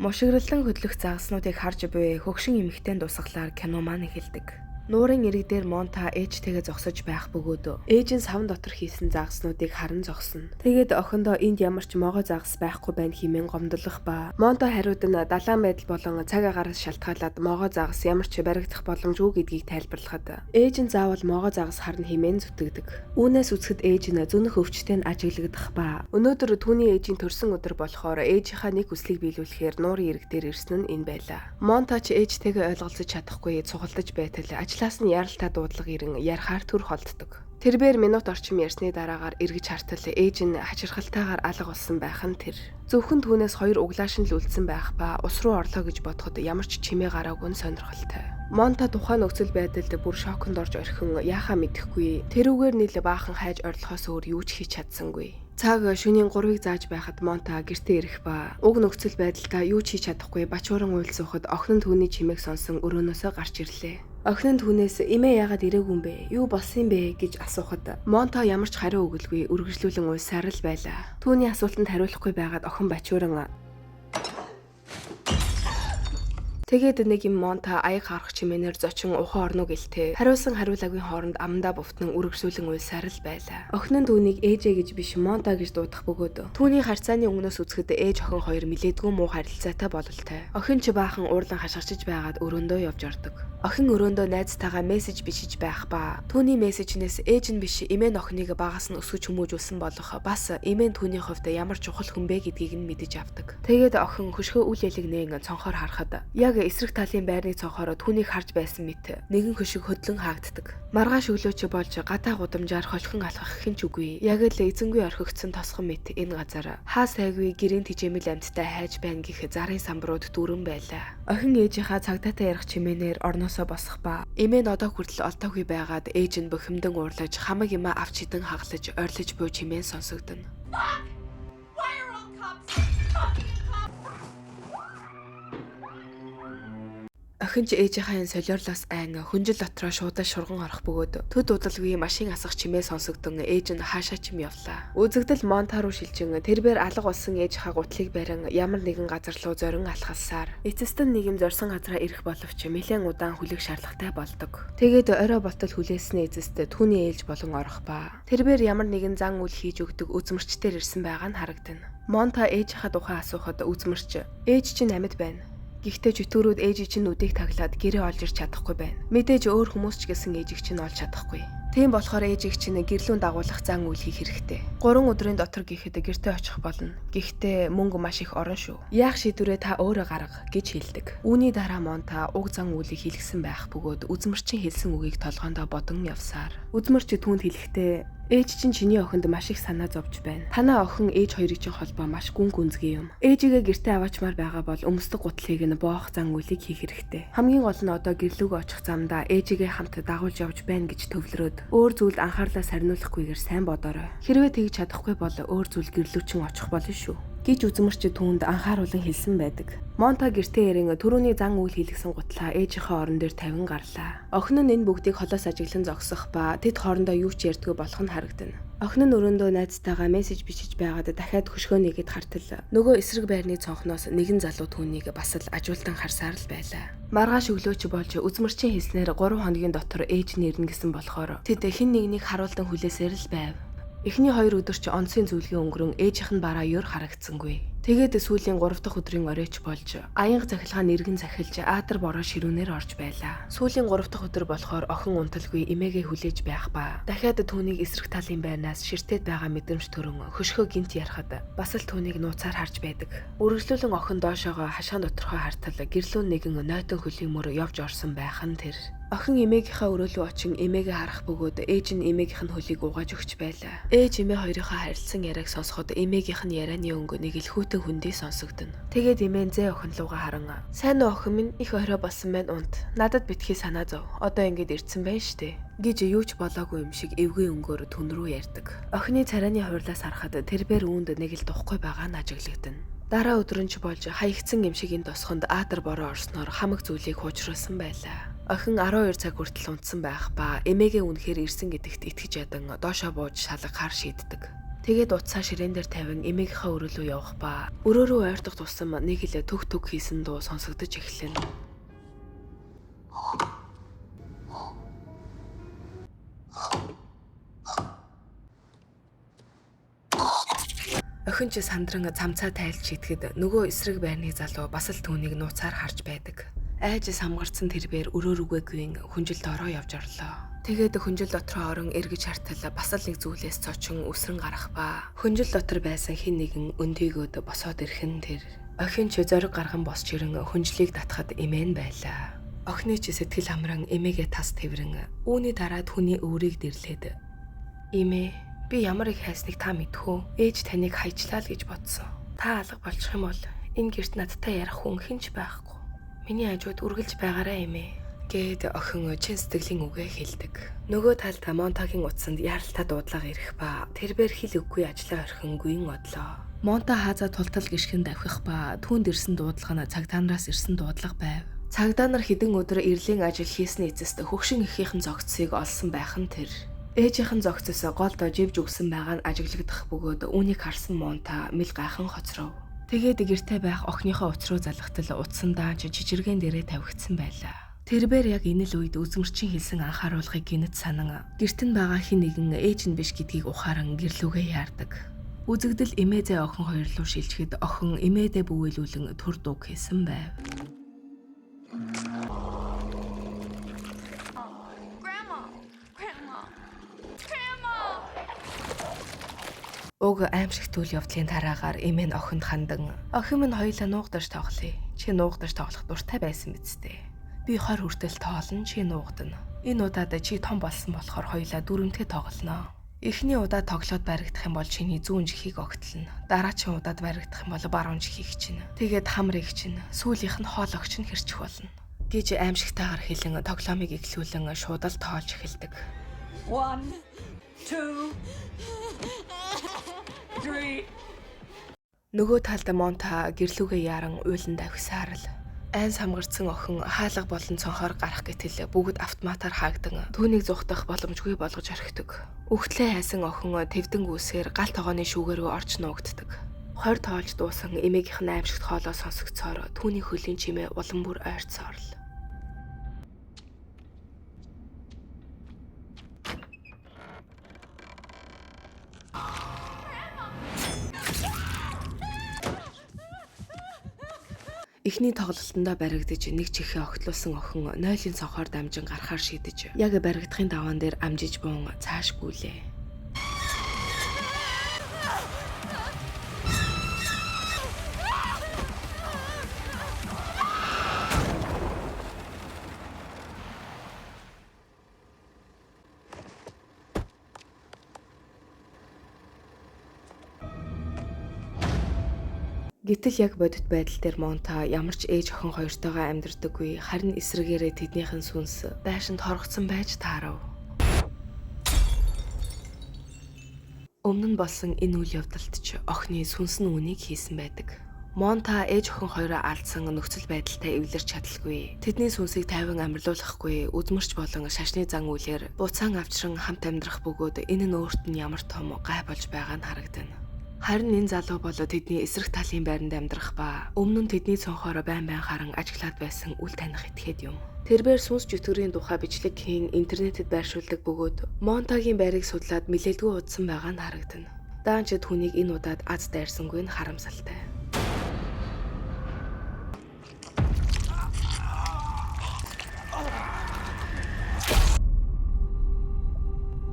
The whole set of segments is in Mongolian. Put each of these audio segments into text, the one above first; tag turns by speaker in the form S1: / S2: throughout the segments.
S1: Мушигрлан хөдлөх загаснуудыг харж буй хөгшин эмэгтэй дусгалаар кино маань эхэлдэг. Нуурын ирэг дээр Монта ээжтэйгээ зогсож байх бөгөөд ээж нь савн дотор хийсэн загаснуудыг харан зогсно. Тэгээд охиндоо энд ямар ч могой загас байхгүй байна хэмээн гомдлох ба Монта хариуд нь далайн байдал болон цаг агаараас шалтгаалаад могой загас ямар ч баригдах боломжгүй гэдгийг тайлбарлахад ээж нь заавал могой загас харна хэмээн зүтгэдэг. Үүнээс үсгэд ээж нь зүнх өвчтөй нь ажиглагдах ба өнөөдөр түүний ээжийн төрсөн өдөр болохоор ээжийнхаа нэг хүслийг биелүүлэхээр нуурын ирэг дээр ирсэн нь энэ байлаа. Монта ч ээжтэйгээ ойлголцож чадахгүй цугалтаж байтал ажлаас нь яралтай дуудлага ирэн ярихаар төр холддог. Тэрбээр минут орчим ярьсны дараагаар эргэж хартал ээж нь хачирхалтайгаар алга болсон байх нь тэр. Зөвхөн түүнээс хоёр углаашин л үлдсэн байх ба ус руу орлоо гэж бодоход ямар ч чимээ гараагүй нь сонирхолтой. Монта тухайн нөхцөл байдалд бүр шоконд орж орхин яахаа мэдэхгүй. Тэрүүгээр нийл баахан хайж орлохоос өөр юу ч хийж чадсангүй. Цаг шөнийн 3-ыг зааж байхад Монта гэртээ ирэх ба уг нөхцөл байдалтай юу ч хийж чадахгүй бачууран уйлсуухад охин нь түүний чимээг сонсон өрөөнөөсөө гарч ирлээ. Охин нь түүнээс эмээ яагаад ирээгүй юм бэ? Юу болсон бэ гэж асуухад Монта ямар ч хариу өгөлгүй үргэлжлүүлэн уйлсаар л байлаа. Түүний асуултанд хариулахгүй байгаад охин бачууран тэгээд нэг юм Монта аяг харах чимээнээр зочин ухаан орно гэлтэй. Хариулсан хариулагын хооронд амдаа бувтан үргэлжлүүлэн уйлсаар л байлаа. Охин нь түүнийг ээжээ гэж биш Монта гэж дуудах бөгөөд түүний харьцааны өмнөөс үзэхэд ээж охин хоёр milээдгүй муу харилцаатай бололтой. Охин ч баахан уурлан хашгирчиж байгаад өрөөндөө явж ордог. Охин өрөөндөө найзтайгаа мессеж бичиж байх ба түүний мессежнээс ээж нь биш эмээ охиныг багаас нь өсгөж хүмүүжүүлсэн болох бас эмээ түүний хувьд ямар чухал хүн бэ гэдгийг нь мэдэж авдаг. Тэгээд охин хөшгөө үл ялэгнээ цонхоор харахад яг эсрэг талын байрны цонхоор түүнийг харж байсан мэт нэгэн хөшиг хөдлөн хаагддаг. Маргааш өглөөч болж гадаа гудамжаар холхон алхах хэн ч үгүй. Яг л эзэнгүй орхигдсон тосгон мэт энэ газар хаа сайгүй гэрийн тижээмэл амьттай хайж байна гэх зарын самбрууд дүүрэн байлаа. Охин ээжийнхаа цагдаатай ярих чимээнээр орноосоо босох ба эмээ нь одоо хүртэл олдоогүй байгаад ээж нь бухимдан уурлаж хамаг юмаа авч хідэн хаглаж ойрлож буй чимээн сонсогдно. Охин ч ээжийнхаа энэ солиорлоос айн хүнжил дотроо шуудаа шурган орох бөгөөд төд удалгүй машин асах чимээ сонсогдсон ээж нь хаашаа чим явлаа. Үзэгдэл Монта руу шилжин тэрбээр алга болсон ээжийнхаа гутлыг барин ямар нэгэн газар руу зорин алхалсаар эцэст нь нэг юм зорсон газараа ирэх боловч нэлээд удаан хүлэх шаардлагатай болдог. Тэгээд орой болтол хүлээсний эцэст түүний ээлж болон орох ба тэрбээр ямар нэгэн зан үйл хийж өгдөг үзмэрчтэр ирсэн байгаа нь харагдана. Монта ээжийнхаа тухай асуухад үзмэрч ээж чинь амьд байна. Гэхдээ чөтгөрүүд ээж чинь нүдийг таглаад гэрээ олж ирч чадахгүй байна. Мэдээж өөр хүмүүс ч гэсэн ээжийг чинь олж чадахгүй. Тийм болохоор ээжийг чинь гэрлүүн дагуулах зан үйл хийх хэрэгтэй. 3 өдрийн дотор гэхэд гэртээ очих болно. Гэхдээ мөнгө маш их орно шүү. Яах шийдвэрээ та өөрөө гарга гэж хэлдэг. Үүний дараа Монта уг зан үйлийг хийлгсэн байх бөгөөд үзмэрчин хэлсэн үгийг толгоондоо бодон явсаар. Үзмэрч түүнд хэлэхдээ ээж чинь чиний охинд маш их санаа зовж байна. Танаа охин ээж хоёрыг чинь холбоо маш гүн гүнзгий юм. Ээжигээ гэртээ аваачмаар байгаа бол өмсдөг гутлыг нь боох зан үйлийг хийх хэрэгтэй. Хамгийн гол нь одоо гэрлүүгөө очих замдаа ээжигээ хамт дагуулж явж байна гэж төвлөрөөд өөр зүйлд анхаарлаа сарниулахгүйгээр сайн бодоорой. Хэрвээ тэгж чадахгүй бол өөр зүйл гэрлүүчин очих болно шүү гэж үзмэрч түүнд анхааруулan хэлсэн байдаг. Монта гэртээ ярин түрүүний зан үйл хийлгсэн гутлаа ээжийнхээ орон дээр тавин гарлаа. Охин нь энэ бүгдийг холоос ажиглан зогсох ба тэд хоорондоо юу ч ярьдгүй болох нь харагдана. Охин нь өрөөндөө найзтайгаа мессеж бичиж байгаад дахиад хөшгөө нэгэд хартал нөгөө эсрэг байрны цонхноос нэгэн залуу түүнийг бас л ажуулдан харсаар л байлаа. Маргааш өглөөч болж үзмэрчийн хэлснээр 3 хоногийн дотор ээж нь ирнэ гэсэн болохоор тэд хэн нэгнийг харуулдан хүлээсээр л байв. Эхний 2 өдөр ч онцгийн зүйлгийн өнгөрөн ээжийнх нь бараа ёр харагдсангүй. Тэгээд сүүлийн 3 дахь өдрийн оройч болж аянга захилгаан иргэн захилж аатар бороо ширүүнээр орж байлаа. Сүүлийн 3 дахь өдөр болохоор охин унталгүй эмээгээ хүлээж байх ба дахиад түүнийг эсрэг талын байрнаас ширтээд байгаа мэдрэмж төрөн хөшгөө гинт ярахад бас л түүнийг нууцаар харж байдаг. Үргэлжлүүлэн охин доошоогоо хашаан доторхоо хартал гэрлүүн нэгэн нойтон хөлийн мөр явж орсон байх нь тэр. Охин эмээгийнхаа өрөөлөө очин эмээгээ харах бөгөөд ээж нь эмээгийнх нь хөлийг угааж өгч байлаа. Ээж эмээ хоёрынхаа харилцсан яриаг сонсоход эмээгийнх нь ярианы өнгө нэг л хүйтэн хүндий сонсогдно. Тэгээд эмээ зээ охин луугаа харан "Сайн уу охин минь, их орой болсон байна унт. Надад битгий санаа зов. Одоо ингэж ирдсэн байна штэ" гэж юу ч болоогүй юм шиг эвгүй өнгөөр түн рүү ярьдаг. Охины царайны хувирлаас харахад тэрбээр үүнд нэг л духгүй байгаа нь ажиглагдана. Дараа өдрөнч болж хаягдсан юм шиг энэ тосгонд аатар бороо орсноор хамаг зүйлийг хуучруулсан байлаа. Охин 12 цаг хүртэл унтсан байх ба эмээгээ үнэхээр ирсэн гэдэгт итгэж ядан доошоо бууж шалгахаар шийддэг. Тэгээд утсаа ширээн дээр тавин эмээгийнхаа өрөө рүү явах ба өрөө рүү ойртох тусам нэг л төг хийсэн дуу сонсогдож эхэлнэ. Охин ч сандран цамцаа тайлж итгэхэд нөгөө эсрэг байрны залуу бас л түүнийг нууцаар харж байдаг. Айж самгарсан тэрбээр өрөө рүүгээ гүйн хүнжилд ороо явж орлоо. Тэгээд хүнжил дотроо орон эргэж хартал бас л нэг зүйлээс цочин өсрөн гарах ба хүнжил дотор байсан хэн нэгэн өндийгөөд босоод ирхэн тэр. Охин ч зориг гарган босч ирэн хүнжлийг татхад эмээн байлаа. Охины ч сэтгэл амран эмээгээ тас тэврэн үүний дараа түүний өврийг дэрлээд "Эмээ, би ямар их хайсныг та мэдхүү. Ээж таныг хайчлаа л гэж бодсон. Та алга болчих юм бол энэ гэрт надтай ярих хүн хинч байхгүй. Миний хажууд үргэлж байгаарай эмээ" гэд охин чин сэтгэлийн үгээ хэлдэг. Нөгөө талд Монтагийн утсанд яаралтай дуудлага ирэх ба тэрбээр хил үгүй ажлаа орхин гүйн одлоо. Монта хаазаа тултал гიშгэн давхих ба түүнд ирсэн дуудлага нь цагдаанараас ирсэн дуудлага байв. Цагдаа нар хэдэн өдөр ирлийн ажил хийсний эцэст хөгшин эхийнхэн зогцсыг олсон байх нь тэр. Ээжийнхэн зогцос голдоо живж өгсөн байгаа нь ажиглагдах бөгөөд үүнийг харсан Монта мэл гайхан хоцров. Тэгээд гэртээ байх охиныхоо утас руу залгатал утсандаа жижигэргэн дээрээ тавигдсан байлаа. Тэрбээр яг энэ л үед үзмэрчин хэлсэн анхааруулгыг гинэт санан гэрт нь байгаа хэн нэгэн ээж нь биш гэдгийг ухааран гэрлүүгээ яардаг. Үзэгдэл эмээзээ охин хоёр руу шилжихэд охин эмээдээ бөвөөлүүлэн төр дууг хийсэн байв. Уг аимшигт үйл явдлын дараагаар эмээ нь охинд хандан "Охин минь хоёулаа нуугдаж тоглоё. Чи нуугдаж тоглох дуртай байсан биз дээ. Би 20 хүртэл тоолно, чи нуугдана. Энэ удаад чи том болсон болохоор хоёулаа дүрмтэй тоглоно. Эхний удаа тоглоод баригдах юм бол чиний зүүн жихийг огтлно. Дараагийн удаад баригдах юм бол баруун жихийг чинь. Тэгээд хамрыг чинь, сүүлийнх нь хоол огч нь хэрчих болно" гэж аимшигтайгаар хэлэн тоглоомыг эхлүүлэн шуудал тоолж эхэлдэг.
S2: 1 2 3
S1: Нөгөө талд Монта гэрлүүгээ яаран уйлан давхисаар л айн самгарсан охин хаалга болон цонхоор гарах гэтэл бүгд автоматар хаагдан түүнийг зүхтах боломжгүй болгож орхидог. Үхтлээ хайсан охин тэвдэн гүйсээр гал тогооны шүүгээр рүү орж нуугддаг. 20 тоолж дуусан эмээгийнх нь аимшигт хоолоо сонсогцоор түүний хөлийн чимээ улам бүр ойрцоор л. Эхний тоглолтондоо баригдаж нэг чихээ огтлуулсан охин нойлын цонхоор дамжин гарахаар шийдэж яг баригдахын даваан дээр амжиж буун цааш гүйлээ. Гэтэл яг бодит байдал дээр Монта ямар ч ээж охин хоёртойгоо амьдардаггүй, харин эсрэгээрээ тэднийхэн сүнс байшинд хорогдсон байж таарав. Өмнө нь болсон энэ үйл явдалд ч охины сүнс нь үнийг хийсэн байдаг. Монта ээж охин хоёроо алдсан нөхцөл байдалтай эвлэрч чадалгүй. Тэдний сүнсийг тайван амьрлуулахгүй, үзмэрч болон шашны зан үйлээр буцаан авчран хамт амьдрах бөгөөд энэ нь өөрт нь ямар том гай болж байгаа нь харагдана. Харин энэ залуу бол тэдний эсрэг талын байранд амьдрах ба өмнө нь тэдний цонхоор байн харан ажиглаад байсан үл таних этгээд юм. Тэрбээр сүнс жүтгэрийн тухай бичлэг хийн интернетэд байршуулдаг бөгөөд Монтагийн байрыг судлаад мэдээлэлгүй удсан байгаа нь харагдана. Даанч түүнийг энэ удаад аз дайрсангүй нь харамсалтай.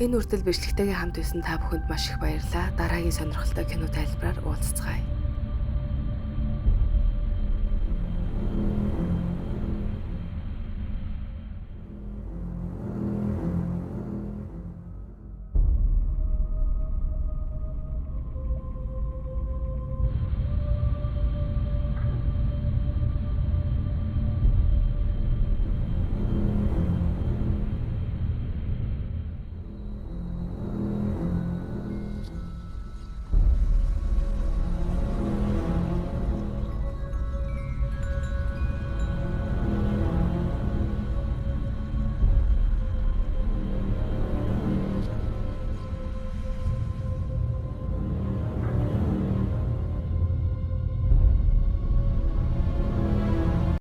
S1: Энэ үртэл бичлэгтэйгээ хамт байсан та бүхэнд маш их баярлалаа. Дараагийн сонирхолтой кино тайлбараар уулзцгаая.